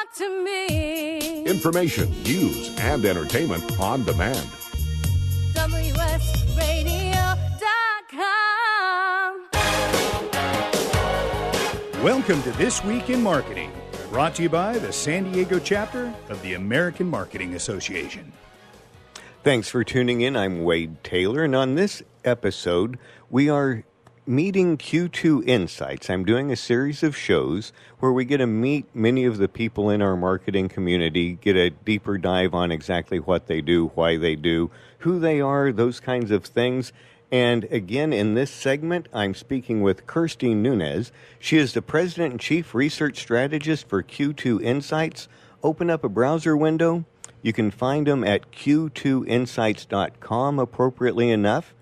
talk to me. Information, news, and entertainment on demand. WSRadio.com. Welcome to This Week in Marketing, brought to you by the San Diego chapter of the American Marketing Association. Thanks for tuning in. I'm Wade Taylor, and on this episode, we are meeting Q2 Insights. I'm doing a series of shows where we get to meet many of the people in our marketing community, get a deeper dive on exactly what they do, why they do, who they are, those kinds of things. And again, in this segment, I'm speaking with Kirsty Nunez. She is the President and Chief Research Strategist for Q2 Insights. Open up a browser window. You can find them at q2insights.com, appropriately enough.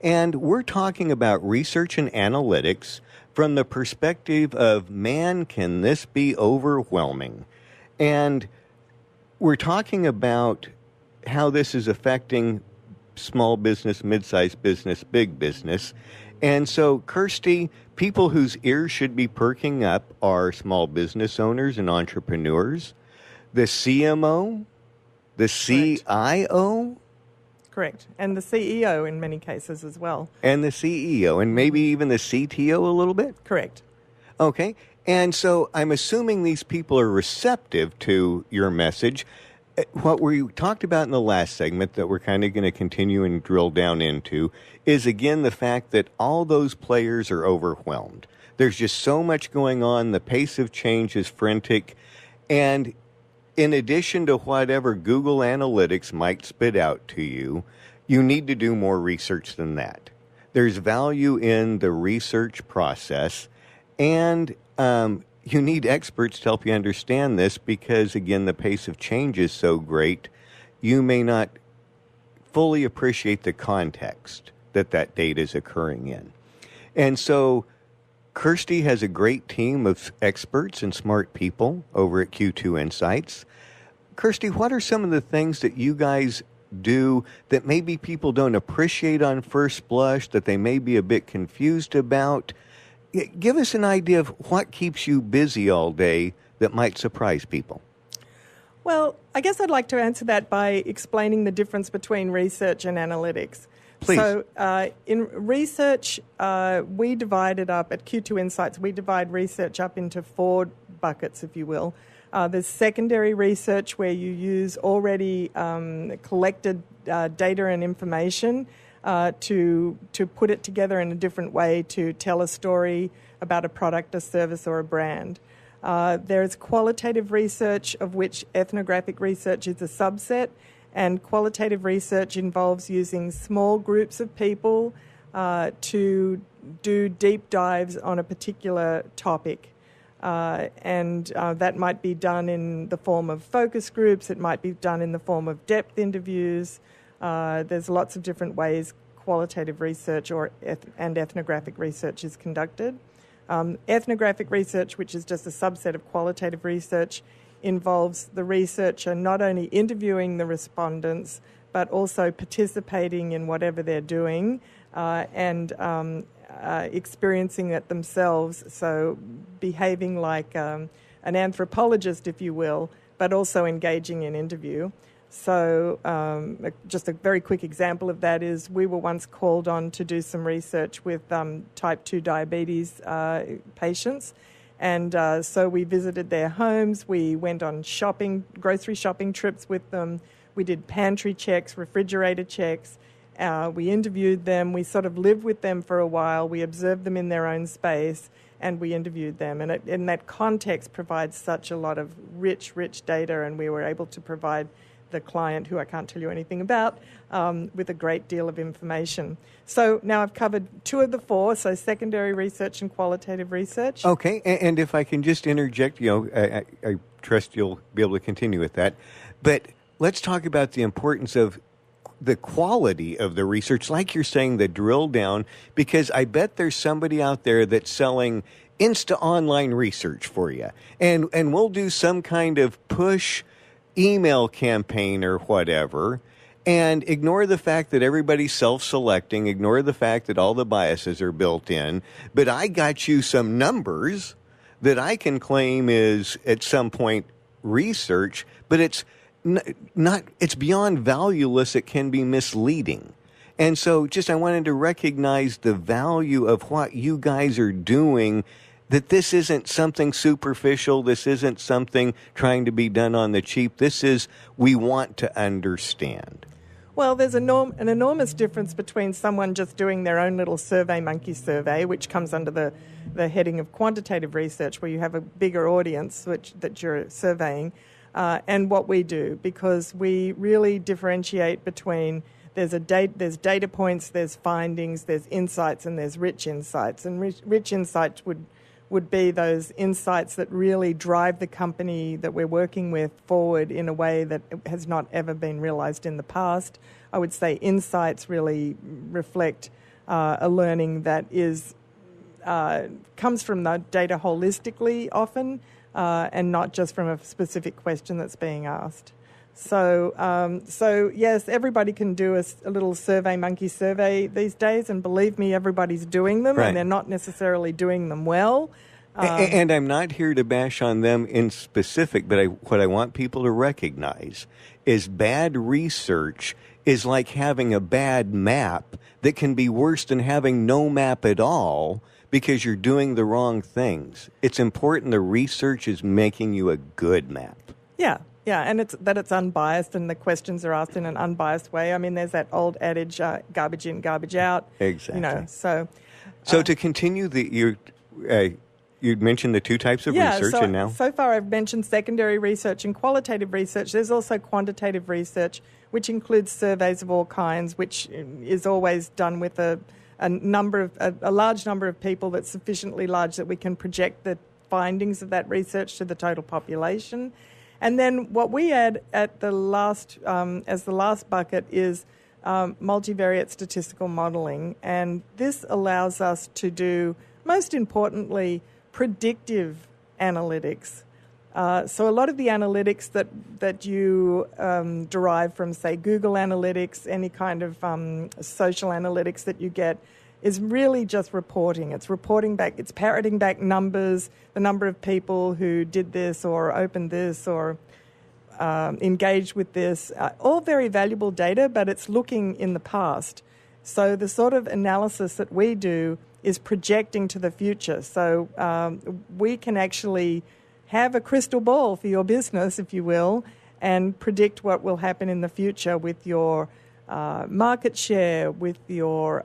And we're talking about research and analytics from the perspective of, man, can this be overwhelming? And we're talking about how this is affecting small business, mid-sized business, big business. And so, Kirsty, people whose ears should be perking up are small business owners and entrepreneurs, the CMO, the CIO. Correct. And the CEO in many cases as well. And the CEO, and maybe even the CTO a little bit? Correct. Okay. And so I'm assuming these people are receptive to your message. What we talked about in the last segment that we're kind of going to continue and drill down into is, again, the fact that all those players are overwhelmed. There's just so much going on. The pace of change is frantic. And in addition to whatever Google Analytics might spit out to you, you need to do more research than that. There's value in the research process, and you need experts to help you understand this because, again, the pace of change is so great, you may not fully appreciate the context that that data is occurring in. And so Kirsty has a great team of experts and smart people over at Q2 Insights. Kirsty, what are some of the things that you guys do that maybe people don't appreciate on first blush, that they may be a bit confused about? Give us an idea of what keeps you busy all day that might surprise people. Well, I guess I'd like to answer that by explaining the difference between research and analytics. Please. So in research, we divide it up at Q2 Insights. We divide research up into 4 buckets, if you will. There's secondary research where you use already collected data and information to put it together in a different way to tell a story about a product, a service, or a brand. There's qualitative research, of which ethnographic research is a subset. And qualitative research involves using small groups of people to do deep dives on a particular topic. And that might be done in the form of focus groups. It might be done in the form of depth interviews. There's lots of different ways qualitative research and ethnographic research is conducted. Ethnographic research, which is just a subset of qualitative research, involves the researcher not only interviewing the respondents, but also participating in whatever they're doing and experiencing it themselves, so behaving like an anthropologist, if you will, but also engaging in interview. So just a very quick example of that is we were once called on to do some research with type 2 diabetes patients. And so we visited their homes. We went on grocery shopping trips with them. We did pantry checks, refrigerator checks. We interviewed them. We sort of lived with them for a while. We observed them in their own space, and we interviewed them. And in that context provides such a lot of rich data, and we were able to provide the client, who I can't tell you anything about, with a great deal of information. So now I've covered 2 of the 4, so secondary research and qualitative research. Okay, and if I can just interject, I trust you'll be able to continue with that. But let's talk about the importance of the quality of the research, like you're saying, the drill down, because I bet there's somebody out there that's selling Insta online research for you. And we'll do some kind of push email campaign or whatever, and ignore the fact that everybody's self-selecting, ignore the fact that all the biases are built in, but I got you some numbers that I can claim is at some point research, but it's not, it's beyond valueless. It can be misleading. And so I wanted to recognize the value of what you guys are doing, that this isn't something superficial. This isn't something trying to be done on the cheap. This is, we want to understand. Well, there's an enormous difference between someone just doing their own little SurveyMonkey survey, which comes under the heading of quantitative research, where you have a bigger audience that you're surveying, and what we do, because we really differentiate between there's data points, there's findings, there's insights, and there's rich insights. And rich insights would be those insights that really drive the company that we're working with forward in a way that has not ever been realized in the past. I would say insights really reflect a learning that comes from the data holistically often, and not just from a specific question that's being asked. So yes, everybody can do a little SurveyMonkey survey these days, and believe me, everybody's doing them, Right. and they're not necessarily doing them well. And I'm not here to bash on them in specific, but what I want people to recognize is bad research is like having a bad map that can be worse than having no map at all because you're doing the wrong things. It's important the research is making you a good map. Yeah, and it's unbiased, and the questions are asked in an unbiased way. I mean, there's that old adage, garbage in, garbage out. Exactly. You know, so to continue, you'd mentioned the two types of research, and now? So far I've mentioned secondary research and qualitative research. There's also quantitative research, which includes surveys of all kinds, which is always done with a large number of people that's sufficiently large that we can project the findings of that research to the total population. And then what we add at the last, as the last bucket, is multivariate statistical modelling. And this allows us to do, most importantly, predictive analytics. So a lot of the analytics that you derive from, say, Google Analytics, any kind of social analytics that you get, is really just reporting. It's reporting back, it's parroting back numbers, the number of people who did this or opened this or engaged with this. All very valuable data, but it's looking in the past. So the sort of analysis that we do is projecting to the future. So we can actually have a crystal ball for your business, if you will, and predict what will happen in the future with your market share, with your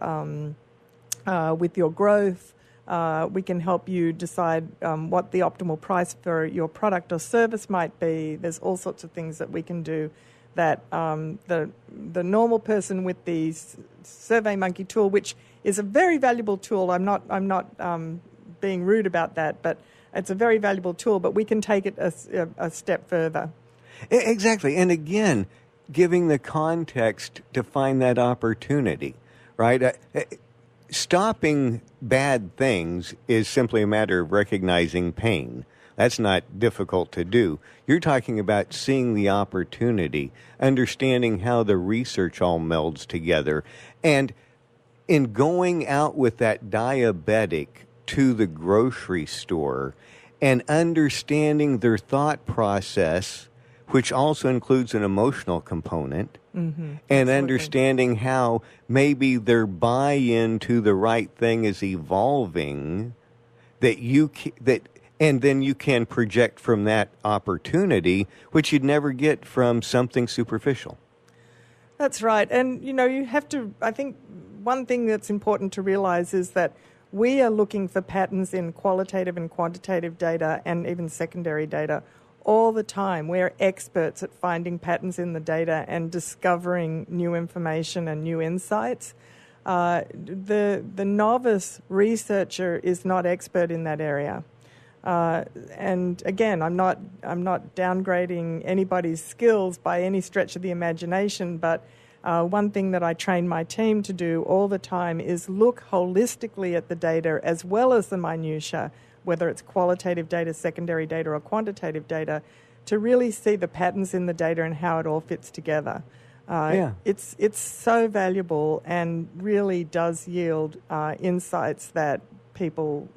growth. We can help you decide what the optimal price for your product or service might be. There's all sorts of things that we can do that the normal person with the SurveyMonkey tool, which is a very valuable tool. I'm not being rude about that, but it's a very valuable tool. But we can take it a step further. Exactly, and again, giving the context to find that opportunity, right? Stopping bad things is simply a matter of recognizing pain. That's not difficult to do. You're talking about seeing the opportunity, understanding how the research all melds together. And in going out with that diabetic to the grocery store and understanding their thought process, which also includes an emotional component, and absolutely. understanding how maybe their buy-in to the right thing is evolving, and then you can project from that opportunity, which you'd never get from something superficial. That's right. And, you have to, I think one thing that's important to realize is that we are looking for patterns in qualitative and quantitative data and even secondary data all the time. We're experts at finding patterns in the data and discovering new information and new insights. The novice researcher is not expert in that area. And again, I'm not downgrading anybody's skills by any stretch of the imagination, but one thing that I train my team to do all the time is look holistically at the data as well as the minutiae, whether it's qualitative data, secondary data, or quantitative data, to really see the patterns in the data and how it all fits together. It's so valuable and really does yield insights that people,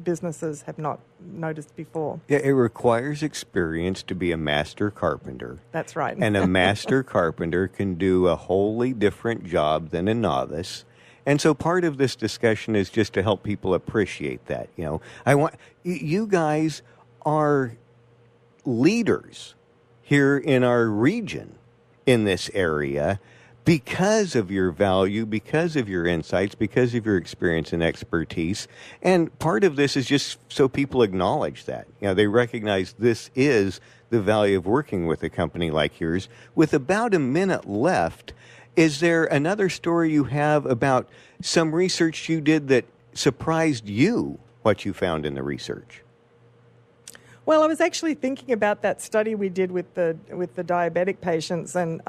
businesses have not noticed before. Yeah, it requires experience to be a master carpenter. That's right. And a master carpenter can do a wholly different job than a novice. And so part of this discussion is just to help people appreciate that. You guys are leaders here in our region in this area because of your value, because of your insights, because of your experience and expertise. And part of this is just so people acknowledge that. They recognize this is the value of working with a company like yours. With about a minute left, is there another story you have about some research you did that surprised you, what you found in the research? Well, I was actually thinking about that study we did with the diabetic patients, and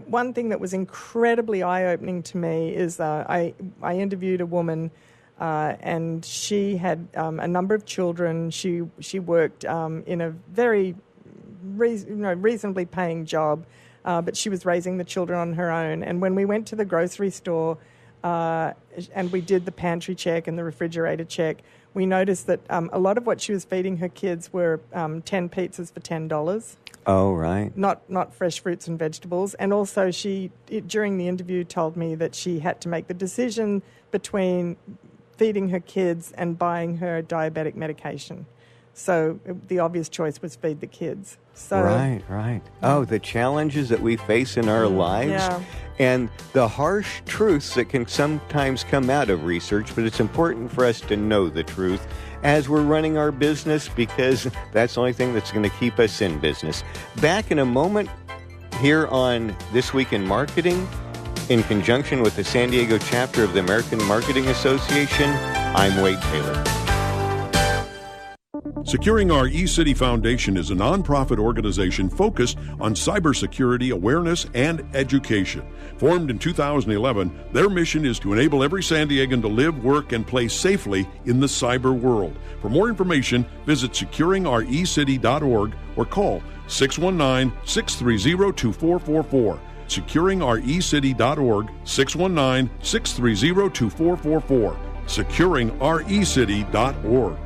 one thing that was incredibly eye-opening to me is I interviewed a woman, and she had a number of children. She worked in a very reasonably paying job, but she was raising the children on her own. And when we went to the grocery store and we did the pantry check and the refrigerator check, we noticed that a lot of what she was feeding her kids were 10 pizzas for $10. Oh, right. Not fresh fruits and vegetables. And also during the interview told me that she had to make the decision between feeding her kids and buying her diabetic medication. So the obvious choice was feed the kids. So, Right. Oh, the challenges that we face in our lives and the harsh truths that can sometimes come out of research, but it's important for us to know the truth as we're running our business because that's the only thing that's going to keep us in business. Back in a moment here on This Week in Marketing, in conjunction with the San Diego chapter of the American Marketing Association, I'm Wade Taylor. Securing Our eCity Foundation is a nonprofit organization focused on cybersecurity awareness and education. Formed in 2011, their mission is to enable every San Diegan to live, work, and play safely in the cyber world. For more information, visit securingourecity.org or call 619-630-2444. securingourecity.org, 619-630-2444. securingourecity.org.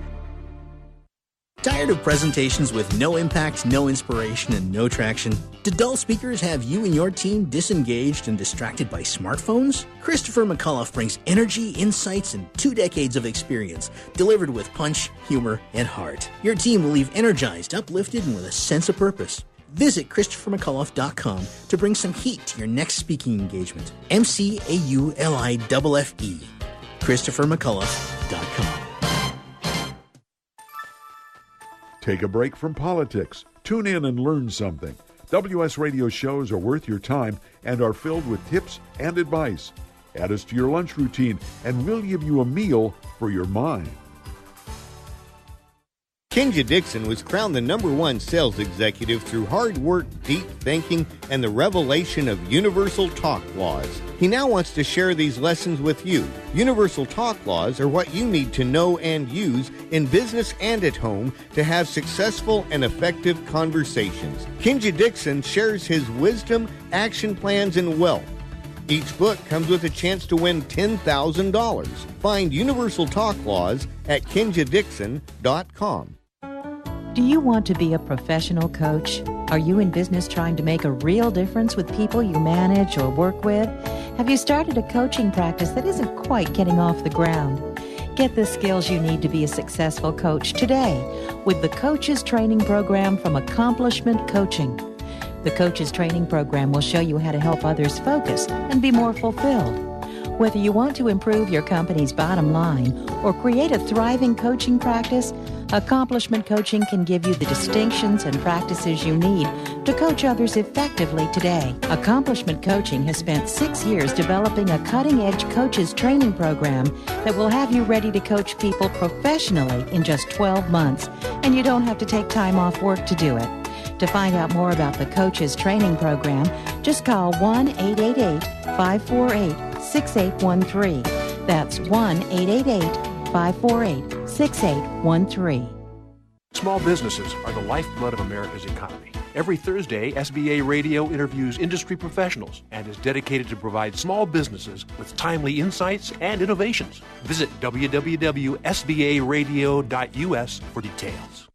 Tired of presentations with no impact, no inspiration, and no traction? Do dull speakers have you and your team disengaged and distracted by smartphones? Christopher McAuliffe brings energy, insights, and 2 decades of experience, delivered with punch, humor, and heart. Your team will leave energized, uplifted, and with a sense of purpose. Visit ChristopherMcAuliffe.com to bring some heat to your next speaking engagement. McAuliffe. ChristopherMcAuliffe.com. Take a break from politics. Tune in and learn something. WS Radio shows are worth your time and are filled with tips and advice. Add us to your lunch routine, and we'll give you a meal for your mind. Kinja Dixon was crowned the #1 sales executive through hard work, deep thinking, and the revelation of universal talk laws. He now wants to share these lessons with you. Universal talk laws are what you need to know and use in business and at home to have successful and effective conversations. Kinja Dixon shares his wisdom, action plans, and wealth. Each book comes with a chance to win $10,000. Find Universal Talk Laws at KinjaDixon.com. Do you want to be a professional coach? Are you in business trying to make a real difference with people you manage or work with? Have you started a coaching practice that isn't quite getting off the ground? Get the skills you need to be a successful coach today with the Coaches Training Program from Accomplishment Coaching. The Coaches Training Program will show you how to help others focus and be more fulfilled. Whether you want to improve your company's bottom line or create a thriving coaching practice, Accomplishment Coaching can give you the distinctions and practices you need to coach others effectively today. Accomplishment Coaching has spent 6 years developing a cutting-edge coaches training program that will have you ready to coach people professionally in just 12 months, and you don't have to take time off work to do it. To find out more about the Coaches Training Program, just call 1-888-548-6813. That's 1-888-548-6813. Small businesses are the lifeblood of America's economy. Every Thursday, SBA Radio interviews industry professionals and is dedicated to provide small businesses with timely insights and innovations. Visit www.sbaradio.us for details.